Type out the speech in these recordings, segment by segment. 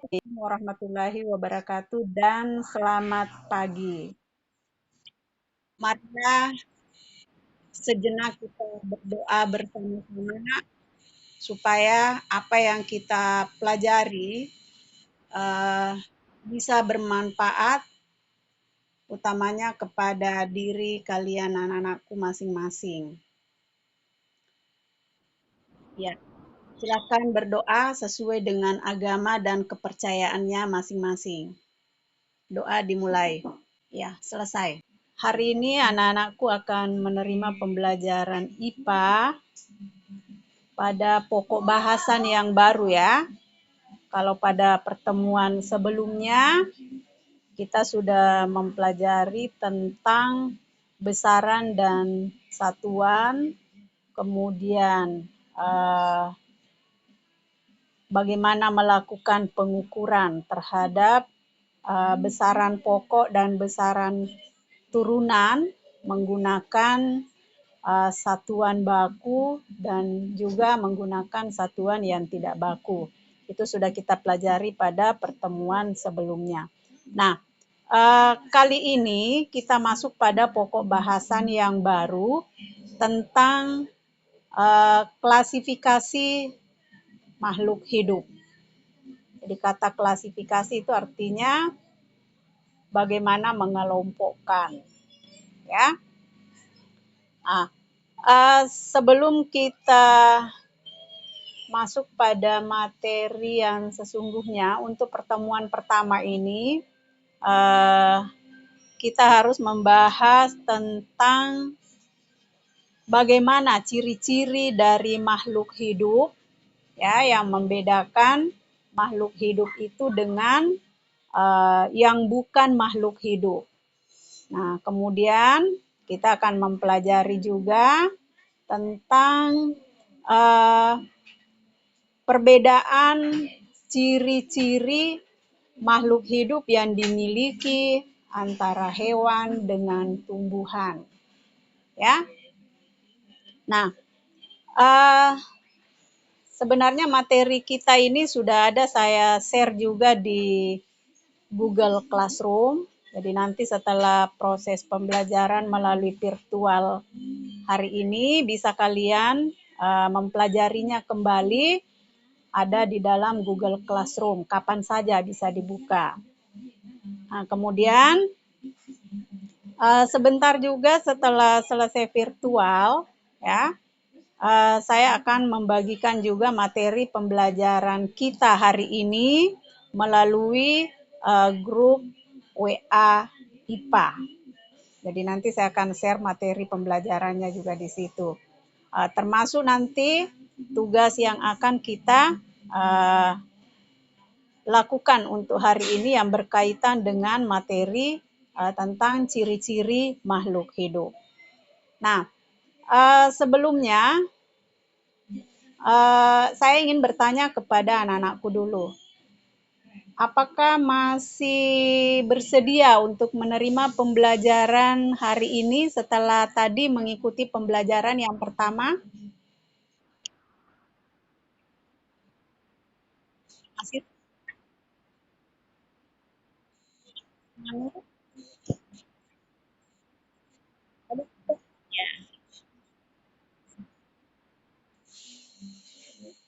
Assalamualaikum warahmatullahi wabarakatuh dan selamat pagi. Marilah sejenak kita berdoa bersama-sama supaya apa yang kita pelajari eh, bisa bermanfaat utamanya kepada diri kalian anak-anakku masing-masing. Ya, silakan berdoa sesuai dengan agama dan kepercayaannya masing-masing. Doa dimulai. Ya, selesai. Hari ini anak-anakku akan menerima pembelajaran IPA pada pokok bahasan yang baru ya. Kalau pada pertemuan sebelumnya kita sudah mempelajari tentang besaran dan satuan, kemudian bagaimana melakukan pengukuran terhadap besaran pokok dan besaran turunan menggunakan satuan baku dan juga menggunakan satuan yang tidak baku. Itu sudah kita pelajari pada pertemuan sebelumnya. Nah, kali ini kita masuk pada pokok bahasan yang baru tentang klasifikasi makhluk hidup. Jadi kata klasifikasi itu artinya bagaimana mengelompokkan, ya. Sebelum kita masuk pada materi yang sesungguhnya untuk pertemuan pertama ini, kita harus membahas tentang bagaimana ciri-ciri dari makhluk hidup, ya, yang membedakan makhluk hidup itu dengan yang bukan makhluk hidup. Nah, kemudian kita akan mempelajari juga tentang perbedaan ciri-ciri makhluk hidup yang dimiliki antara hewan dengan tumbuhan. Ya. Nah, sebenarnya materi kita ini sudah ada saya share juga di Google Classroom. Jadi nanti setelah proses pembelajaran melalui virtual hari ini bisa kalian mempelajarinya kembali, ada di dalam Google Classroom, kapan saja bisa dibuka. Nah, kemudian sebentar juga setelah selesai virtual, ya, saya akan membagikan juga materi pembelajaran kita hari ini melalui grup WA IPA. Jadi nanti saya akan share materi pembelajarannya juga di situ. Termasuk nanti tugas yang akan kita lakukan untuk hari ini yang berkaitan dengan materi tentang ciri-ciri makhluk hidup. Nah, sebelumnya saya ingin bertanya kepada anak-anakku dulu. Apakah masih bersedia untuk menerima pembelajaran hari ini setelah tadi mengikuti pembelajaran yang pertama? Masih?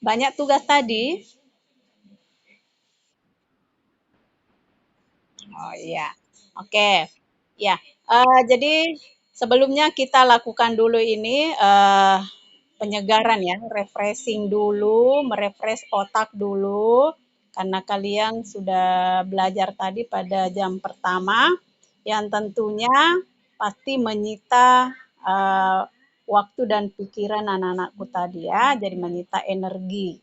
Banyak tugas tadi? Oh iya, oke. Ya, jadi sebelumnya kita lakukan dulu ini penyegaran ya, refreshing dulu, merefresh otak dulu, karena kalian sudah belajar tadi pada jam pertama, yang tentunya pasti menyita waktu dan pikiran anak-anakku tadi ya, jadi menyita energi.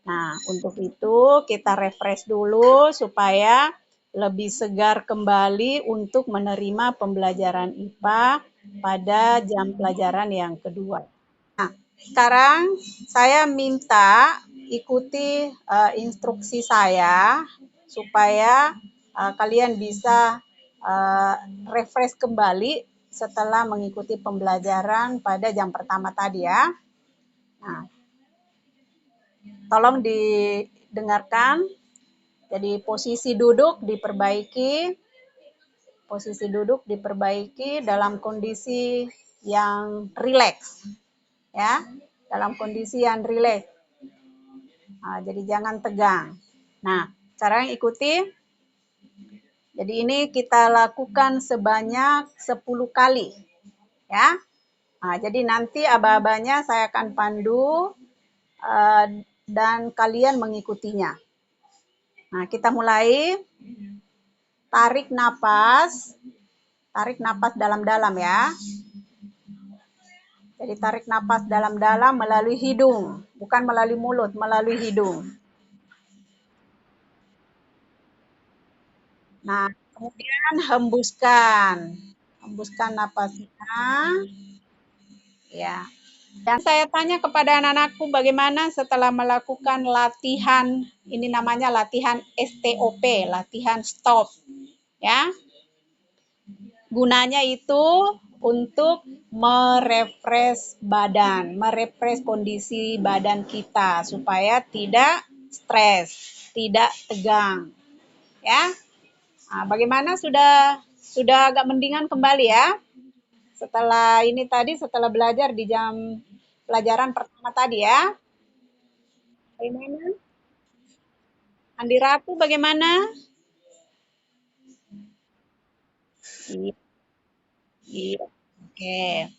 Nah, untuk itu kita refresh dulu supaya lebih segar kembali untuk menerima pembelajaran IPA pada jam pelajaran yang kedua. Nah, sekarang saya minta ikuti instruksi saya supaya kalian bisa refresh kembali setelah mengikuti pembelajaran pada jam pertama tadi ya. Nah, tolong didengarkan. Jadi posisi duduk diperbaiki dalam kondisi yang rileks, ya, dalam kondisi yang rileks. Nah, jadi jangan tegang. Nah, cara yang ikuti. Jadi ini kita lakukan sebanyak 10 kali, ya. Nah, jadi nanti aba-abanya saya akan pandu dan kalian mengikutinya. Nah, kita mulai. Tarik napas dalam-dalam ya. Jadi tarik napas dalam-dalam melalui hidung, bukan melalui mulut, melalui hidung. Nah, kemudian hembuskan. Hembuskan napasnya. Ya. Dan saya tanya kepada anak-anakku bagaimana setelah melakukan latihan, ini namanya latihan STOP, latihan stop. Ya. Gunanya itu untuk merefresh badan, merefresh kondisi badan kita supaya tidak stres, tidak tegang. Ya. Nah, bagaimana sudah agak mendingan kembali ya? Setelah belajar di jam pelajaran pertama tadi ya. Bagaimana? Andi Ratu bagaimana? Iya, iya. Oke.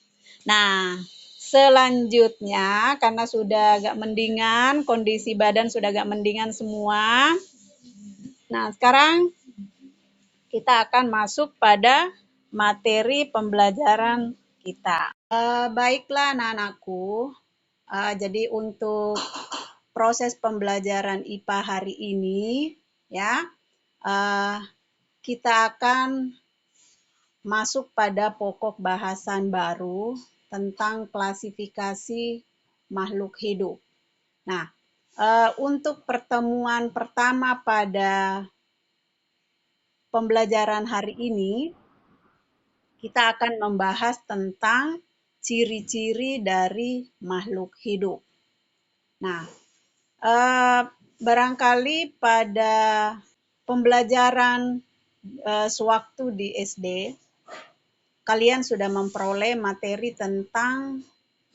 Nah, selanjutnya karena sudah agak mendingan, kondisi badan sudah agak mendingan semua. Nah, sekarang kita akan masuk pada materi pembelajaran kita. Baiklah anak-anakku. Jadi untuk proses pembelajaran IPA hari ini, ya, uh, kita akan masuk pada pokok bahasan baru tentang klasifikasi makhluk hidup. Nah, untuk pertemuan pertama pada pembelajaran hari ini, kita akan membahas tentang ciri-ciri dari makhluk hidup. Nah, barangkali pada pembelajaran sewaktu di SD, kalian sudah memperoleh materi tentang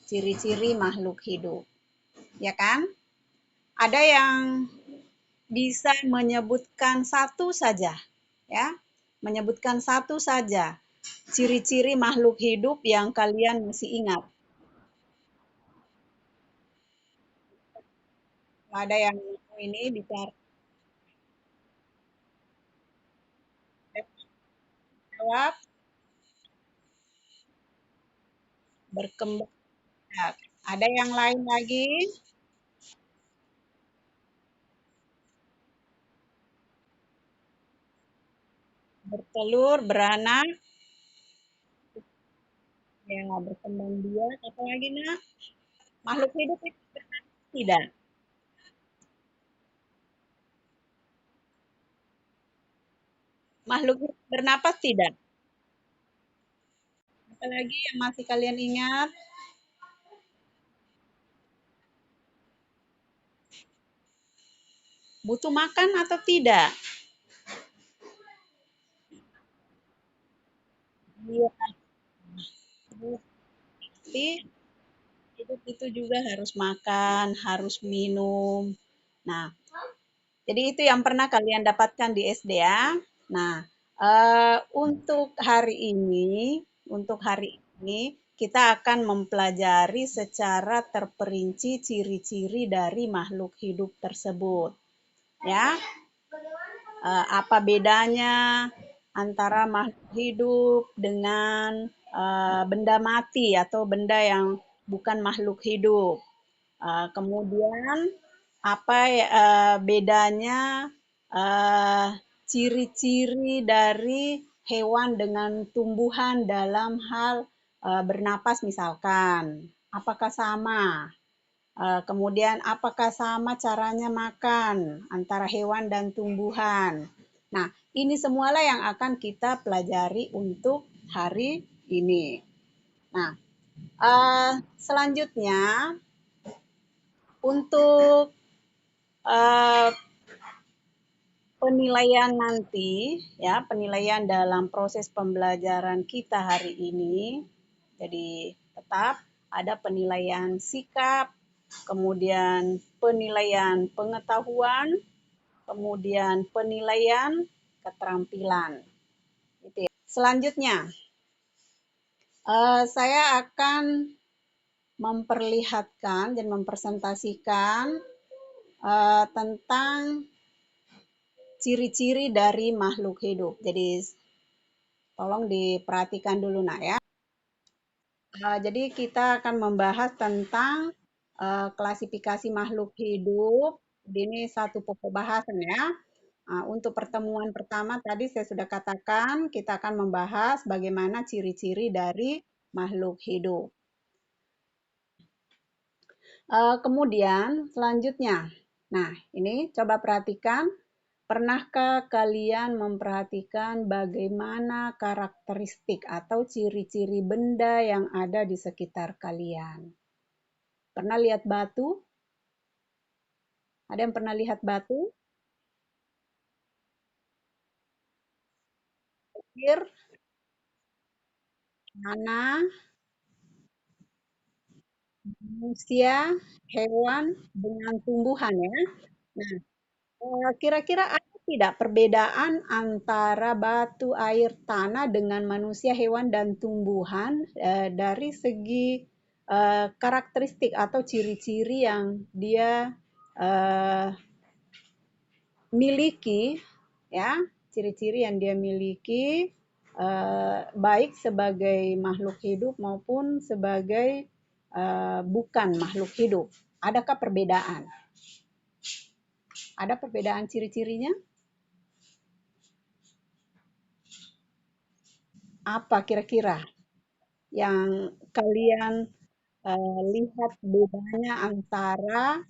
ciri-ciri makhluk hidup, ya kan? Ada yang bisa menyebutkan satu saja, ya, menyebutkan satu saja ciri-ciri makhluk hidup yang kalian masih ingat. Ada yang ini bicara jawab berkembang. Ada yang lain lagi? Bertelur, beranak, ya berkembang biak, apa lagi nak? Makhluk hidup itu tidak. Makhluk hidup bernapas tidak. Apalagi yang masih kalian ingat? Butuh makan atau tidak? Iya, tapi hidup itu juga harus makan, harus minum. Nah, jadi itu yang pernah kalian dapatkan di SD ya. Nah, untuk hari ini kita akan mempelajari secara terperinci ciri-ciri dari makhluk hidup tersebut. Ya, apa bedanya antara makhluk hidup dengan benda mati atau benda yang bukan makhluk hidup. Kemudian apa bedanya uh, ciri-ciri dari hewan dengan tumbuhan dalam hal bernapas misalkan. Apakah sama? Kemudian apakah sama caranya makan antara hewan dan tumbuhan? Nah, ini semualah yang akan kita pelajari untuk hari ini. Nah, selanjutnya untuk uh, penilaian nanti, ya, penilaian dalam proses pembelajaran kita hari ini. Jadi, tetap ada penilaian sikap, kemudian penilaian pengetahuan, kemudian penilaian keterampilan. Gitu ya. Selanjutnya, saya akan memperlihatkan dan mempresentasikan tentang ciri-ciri dari makhluk hidup. Jadi tolong diperhatikan dulu nak ya. Jadi kita akan membahas tentang klasifikasi makhluk hidup. Ini satu pokok bahasan ya. Untuk pertemuan pertama tadi saya sudah katakan kita akan membahas bagaimana ciri-ciri dari makhluk hidup. Kemudian selanjutnya, nah ini coba perhatikan, pernahkah kalian memperhatikan bagaimana karakteristik atau ciri-ciri benda yang ada di sekitar kalian? Pernah lihat batu? Ada yang pernah lihat batu? Air, tanah, manusia, hewan, dengan tumbuhan ya. Nah, kira-kira ada tidak perbedaan antara batu, air, tanah dengan manusia, hewan, dan tumbuhan dari segi karakteristik atau ciri-ciri yang dia eh, miliki, ya, ciri-ciri yang dia miliki baik sebagai makhluk hidup maupun sebagai bukan makhluk hidup. Adakah perbedaan? Ada perbedaan ciri-cirinya? Apa kira-kira yang kalian lihat bedanya antara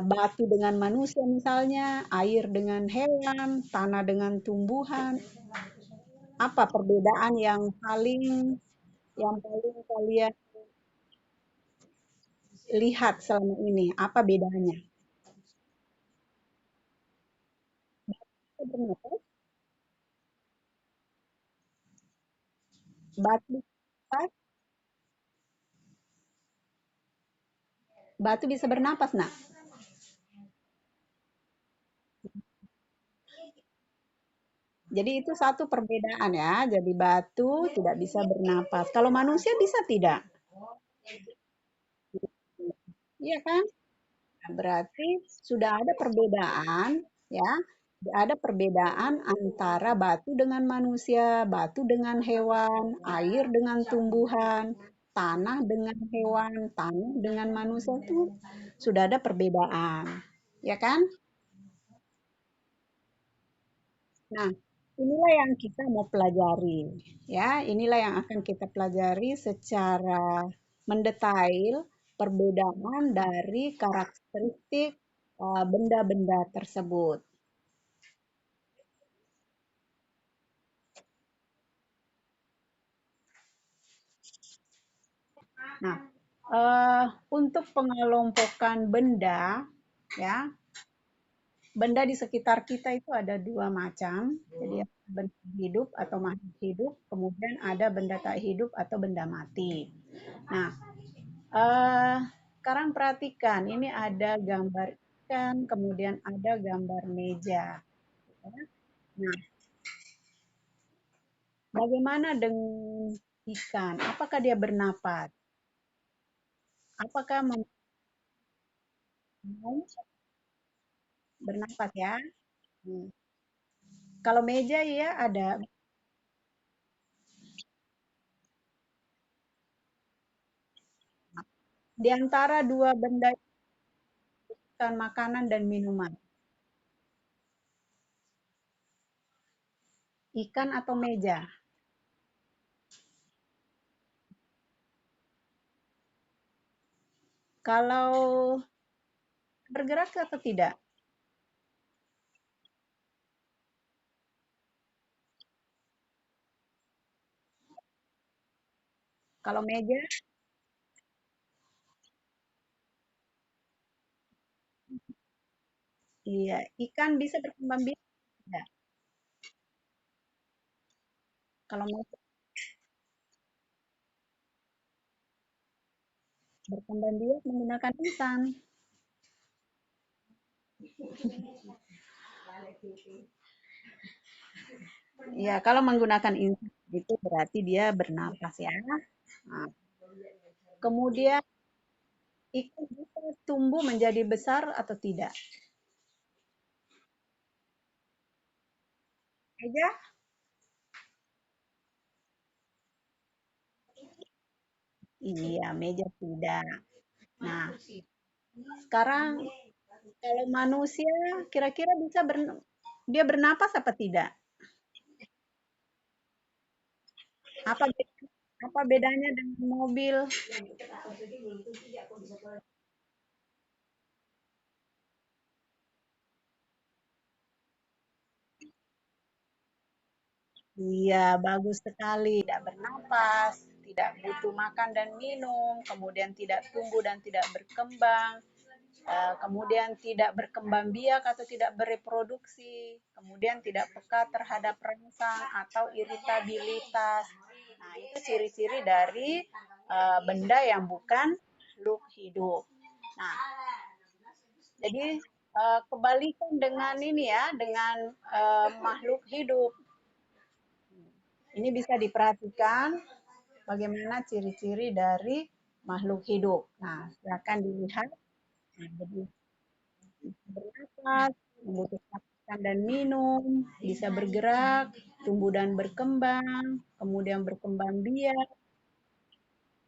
batu dengan manusia misalnya, air dengan hewan, tanah dengan tumbuhan? Apa perbedaan yang paling kalian lihat selama ini? Apa bedanya? Bernapas, batu, batu bisa bernapas, nak. Jadi itu satu perbedaan ya. Jadi batu tidak bisa bernapas. Kalau manusia bisa tidak? Iya kan? Nah, berarti sudah ada perbedaan ya. Ada perbedaan antara batu dengan manusia, batu dengan hewan, air dengan tumbuhan, tanah dengan hewan, tanah dengan manusia itu sudah ada perbedaan. Ya kan? Nah, inilah yang kita mau pelajari, ya. Inilah yang akan kita pelajari secara mendetail perbedaan dari karakteristik benda-benda tersebut. Nah, untuk pengelompokan benda, ya, benda di sekitar kita itu ada dua macam. Jadi ada benda hidup atau makhluk hidup, kemudian ada benda tak hidup atau benda mati. Nah, sekarang perhatikan, ini ada gambar ikan, kemudian ada gambar meja. Nah, bagaimana dengan ikan? Apakah dia bernapas? Apakah mau bernapas ya? Hmm. Kalau meja ya ada. Di antara dua benda ikan, makanan dan minuman. Ikan atau meja? Kalau bergerak atau tidak? Kalau meja, iya. Ikan bisa berkembang biak. Ya, kalau mau berkembang biak menggunakan instan. Ya, kalau menggunakan instan itu berarti dia bernapas ya. Nah, kemudian ikan bisa tumbuh menjadi besar atau tidak? Aja? Iya, meja tidak. Nah, sekarang kalau manusia kira-kira dia bernapas apa tidak? Apa apa bedanya dengan mobil? Iya, bagus sekali. Tidak bernapas, tidak butuh makan dan minum, kemudian tidak tumbuh dan tidak berkembang, kemudian tidak berkembang biak atau tidak bereproduksi, kemudian tidak peka terhadap rangsang atau iritabilitas. Nah, itu ciri-ciri dari benda yang bukan makhluk hidup. Nah, jadi kebalikan dengan ini ya, dengan makhluk hidup. Ini bisa diperhatikan bagaimana ciri-ciri dari makhluk hidup. Nah, silakan dilihat. Nah, jadi bernafas, membutuhkan makan dan minum, bisa bergerak, tumbuh dan berkembang, kemudian berkembang biak,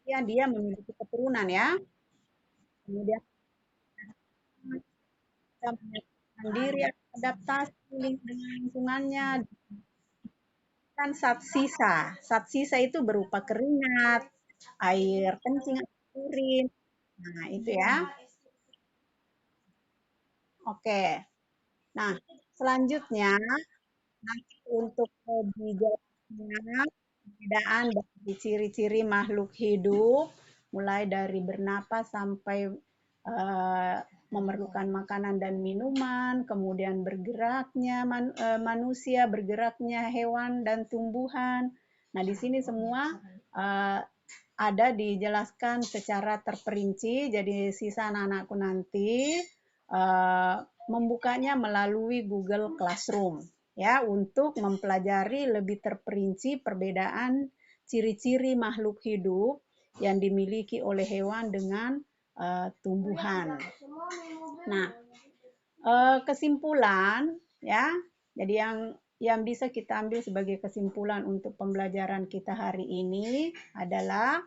ya dia memiliki keturunan ya. Kemudian bisa menyelamatkan diri, adaptasi dengan lingkungannya, kan zat sisa. Zat sisa itu berupa keringat, air kencing, urin. Nah, itu ya. Oke. Nah, selanjutnya nanti untuk dijelasnya perbedaan dari ciri-ciri makhluk hidup, mulai dari bernapas sampai eh, memerlukan makanan dan minuman, kemudian bergeraknya manusia, bergeraknya hewan dan tumbuhan. Nah, di sini semua eh, ada dijelaskan secara terperinci. Jadi sisa anak-anakku nanti membukanya melalui Google Classroom ya untuk mempelajari lebih terperinci perbedaan ciri-ciri makhluk hidup yang dimiliki oleh hewan dengan tumbuhan. Nah, kesimpulan ya. Jadi yang bisa kita ambil sebagai kesimpulan untuk pembelajaran kita hari ini adalah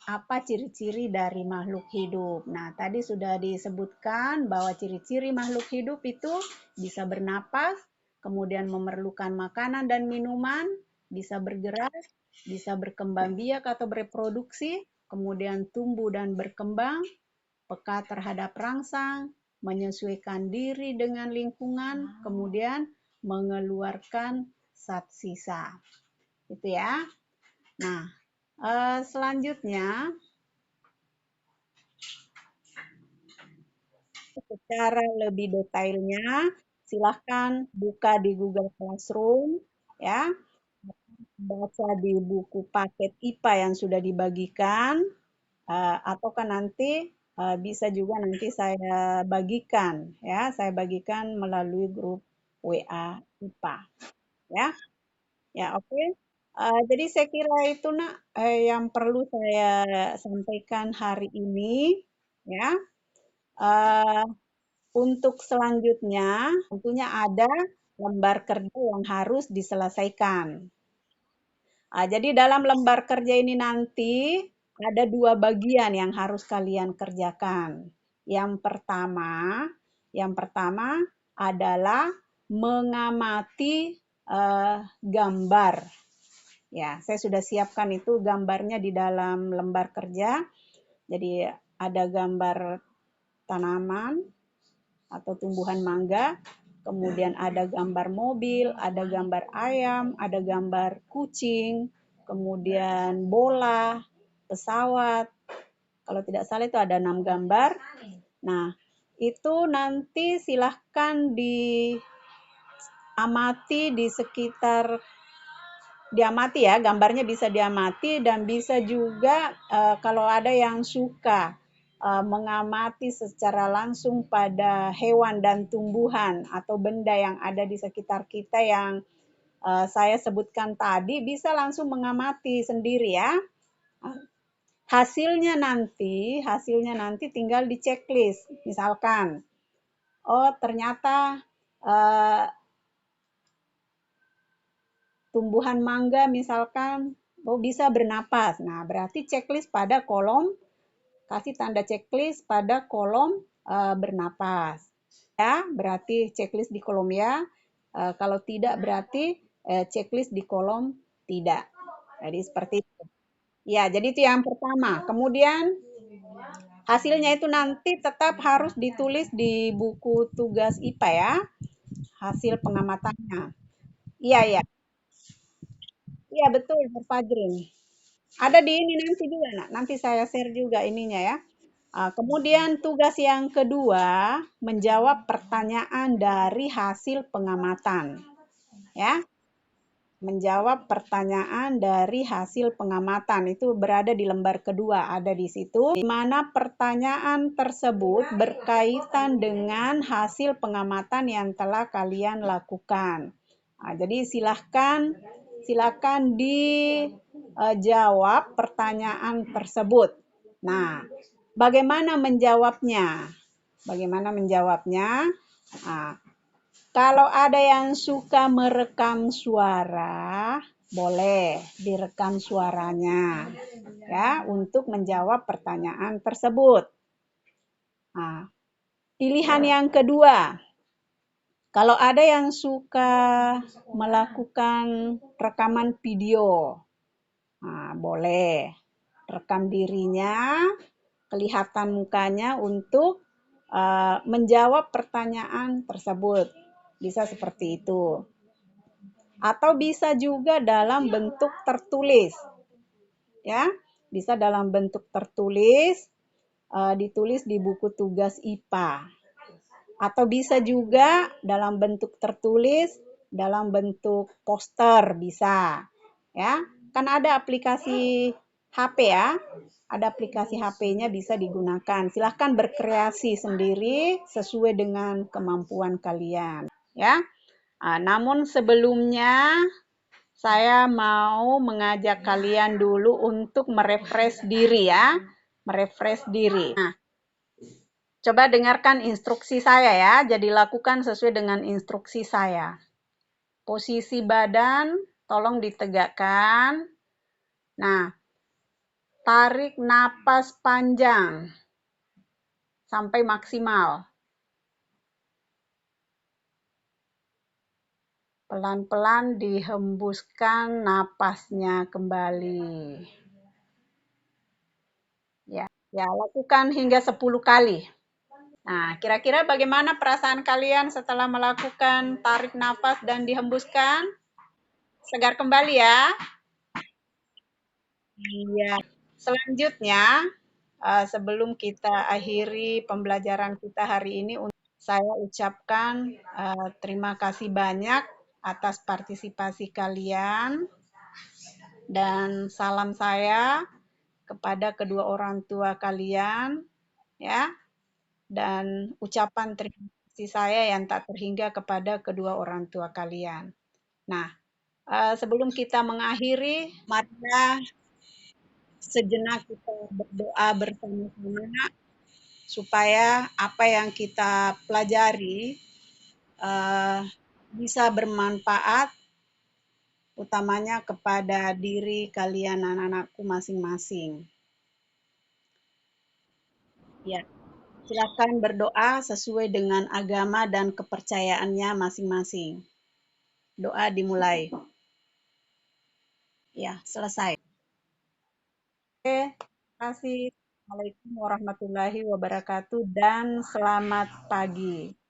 apa ciri-ciri dari makhluk hidup. Nah, tadi sudah disebutkan bahwa ciri-ciri makhluk hidup itu bisa bernapas, kemudian memerlukan makanan dan minuman, bisa bergerak, bisa berkembang biak atau bereproduksi, kemudian tumbuh dan berkembang, peka terhadap rangsang, menyesuaikan diri dengan lingkungan, kemudian mengeluarkan zat sisa. Itu ya. Nah, selanjutnya secara lebih detailnya silahkan buka di Google Classroom ya, baca di buku paket IPA yang sudah dibagikan, ataukah nanti bisa juga nanti saya bagikan ya, saya bagikan melalui grup WA IPA ya. Ya, oke. Jadi saya kira itu nak yang perlu saya sampaikan hari ini ya. Eh, untuk selanjutnya tentunya ada lembar kerja yang harus diselesaikan. Jadi dalam lembar kerja ini nanti ada dua bagian yang harus kalian kerjakan. Yang pertama adalah mengamati gambar. Ya, saya sudah siapkan itu gambarnya di dalam lembar kerja. Jadi ada gambar tanaman atau tumbuhan mangga, kemudian ada gambar mobil, ada gambar ayam, ada gambar kucing, kemudian bola, pesawat. Kalau tidak salah itu ada 6 gambar. Nah, itu nanti silahkan diambil amati di sekitar, diamati ya, gambarnya bisa diamati dan bisa juga kalau ada yang suka mengamati secara langsung pada hewan dan tumbuhan atau benda yang ada di sekitar kita yang saya sebutkan tadi, bisa langsung mengamati sendiri ya. Hasilnya nanti tinggal di checklist. Misalkan, oh ternyata eh, tumbuhan mangga misalkan, oh bisa bernapas. Nah, berarti checklist pada kolom, kasih tanda checklist pada kolom bernapas. Ya, berarti checklist di kolom ya. Kalau tidak berarti checklist di kolom tidak. Jadi seperti itu. Ya, jadi itu yang pertama. Kemudian hasilnya itu nanti tetap harus ditulis di buku tugas IPA ya, hasil pengamatannya. Iya, iya. Iya, betul, Pak Fajrin. Ada di ini nanti juga, Nak. Nanti saya share juga ininya ya. Kemudian tugas yang kedua, menjawab pertanyaan dari hasil pengamatan. Ya, menjawab pertanyaan dari hasil pengamatan. Itu berada di lembar kedua, ada di situ. Di mana pertanyaan tersebut berkaitan dengan hasil pengamatan yang telah kalian lakukan. Nah, jadi silakan dijawab pertanyaan tersebut. Nah, bagaimana menjawabnya? Bagaimana menjawabnya? Nah, kalau ada yang suka merekam suara, boleh direkam suaranya ya untuk menjawab pertanyaan tersebut. Nah, pilihan yang kedua, kalau ada yang suka melakukan rekaman video, nah, boleh rekam dirinya, kelihatan mukanya untuk menjawab pertanyaan tersebut. Bisa seperti itu. Atau bisa juga dalam bentuk tertulis. Ya, bisa dalam bentuk tertulis, ditulis di buku tugas IPA. Atau bisa juga dalam bentuk tertulis, dalam bentuk poster bisa. Ya, kan ada aplikasi HP ya. Ada aplikasi HP-nya bisa digunakan. Silahkan berkreasi sendiri sesuai dengan kemampuan kalian. Ya, namun sebelumnya saya mau mengajak kalian dulu untuk merefresh diri ya. Merefresh diri. Nah, coba dengarkan instruksi saya ya. Jadi lakukan sesuai dengan instruksi saya. Posisi badan tolong ditegakkan. Nah, tarik napas panjang sampai maksimal. Pelan-pelan dihembuskan napasnya kembali. Ya, lakukan hingga 10 kali. Nah, kira-kira bagaimana perasaan kalian setelah melakukan tarik nafas dan dihembuskan? Segar kembali ya. Iya. Selanjutnya, sebelum kita akhiri pembelajaran kita hari ini, saya ucapkan terima kasih banyak atas partisipasi kalian dan salam saya kepada kedua orang tua kalian ya. Dan ucapan terima kasih saya yang tak terhingga kepada kedua orang tua kalian. Nah, sebelum kita mengakhiri, marilah sejenak kita berdoa bersama-sama supaya apa yang kita pelajari bisa bermanfaat, utamanya kepada diri kalian anak-anakku masing-masing. Ya, silakan berdoa sesuai dengan agama dan kepercayaannya masing-masing. Doa dimulai. Ya, selesai. Oke, terima kasih. Assalamualaikum warahmatullahi wabarakatuh dan selamat pagi.